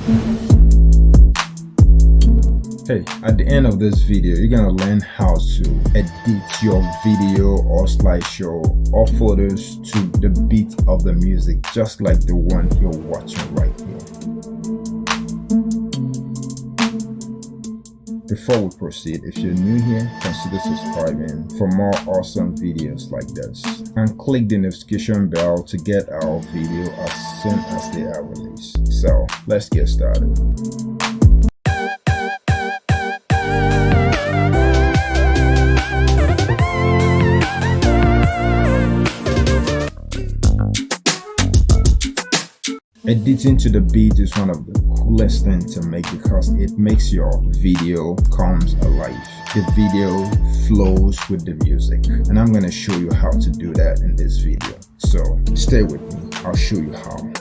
Hey, at the end of this video, you're gonna learn how to edit your video or slideshow or photos to the beat of the music, just like the one you're watching right here. Before we proceed, if you're new here, consider subscribing for more awesome videos like this, and click the notification bell to get our video as soon as they are released. So let's get started. Editing to the beat is one of the coolest things to make because it makes your video comes alive. The video flows with the music, and I'm going to show you how to do that in this video. So stay with me, I'll show you how.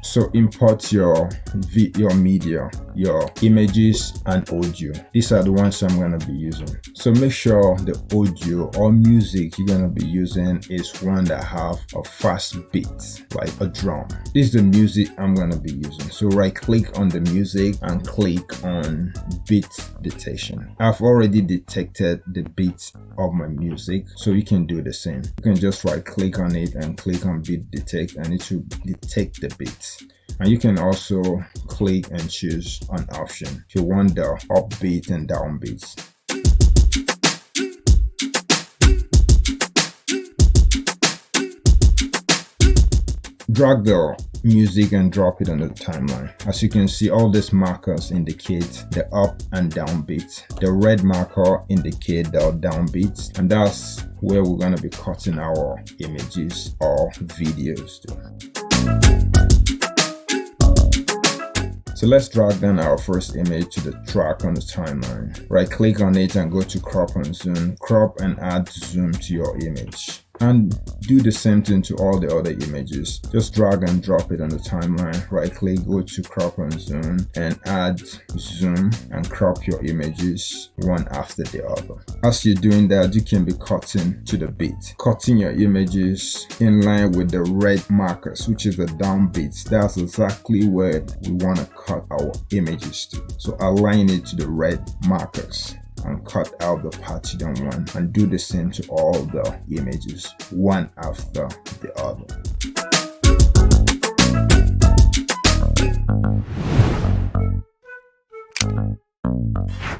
So import your media, your images and audio. These are the ones I'm going to be using. So make sure the audio or music you're going to be using is one that have a fast beat, like a drum. This is the music I'm going to be using. So right click on the music and click on beat detection. I've already detected the beat of my music, so you can do the same. You can just right click on it and click on beat detect, and it will detect the beats. And you can also click and choose an option if you want the upbeat and downbeats. Drag the music and drop it on the timeline. As you can see, all these markers indicate the up and down beats. The red marker indicates the down beats, and that's where we're going to be cutting our images or videos to. So let's drag down our first image to the track on the timeline. Right click on it and go to crop and zoom. Crop and add zoom to your image. And do the same thing to all the other images. Just drag and drop it on the timeline. Right click, go to crop and zoom, and add zoom and crop your images one after the other. As you're doing that, you can be cutting to the beat. Cutting your images in line with the red markers, which is the down beats. That's exactly where we want to cut our images to. So align it to the red markers and cut out the part you don't want, and do the same to all the images one after the other.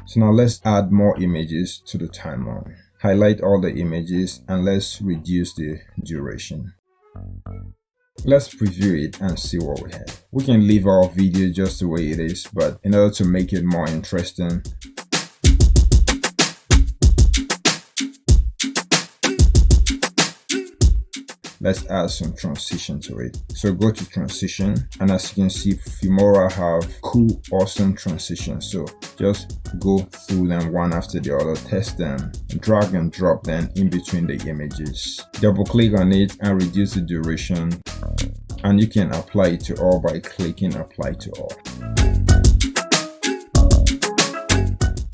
So now let's add more images to the timeline. Highlight all the images and let's reduce the duration. Let's preview it and see what we have. We can leave our video just the way it is, but in order to make it more interesting, let's add some transition to it. So go to transition, and as you can see, Filmora have cool, awesome transitions. So just go through them one after the other, test them, drag and drop them in between the images. Double click on it and reduce the duration, and you can apply it to all by clicking apply to all.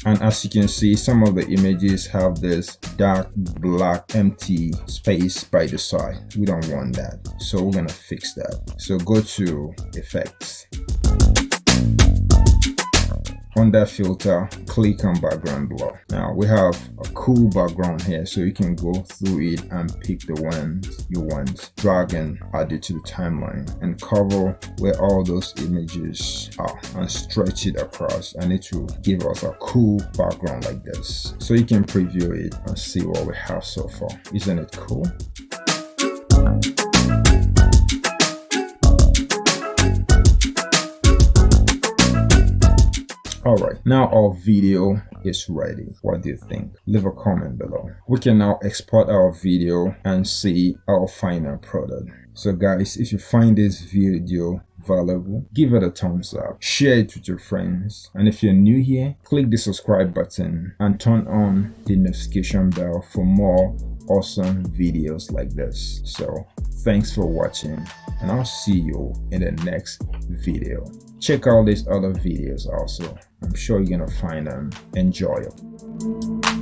And as you can see, some of the images have this dark black empty space by the side. We don't want that, so we're gonna fix that. So go to effects. Under filter, click on background blur. Now we have a cool background here, so you can go through it and pick the ones you want. Drag and add it to the timeline and cover where all those images are and stretch it across, and it will give us a cool background like this. So you can preview it and see what we have so far. Isn't it cool? Alright, now our video is ready. What do you think? Leave a comment below. We can now export our video and see our final product. So guys, if you find this video valuable, give it a thumbs up, share it with your friends, and if you're new here, click the subscribe button and turn on the notification bell for more awesome videos like this. So thanks for watching, and I'll see you in the next video. Check out these other videos also. I'm sure you're gonna find them enjoyable.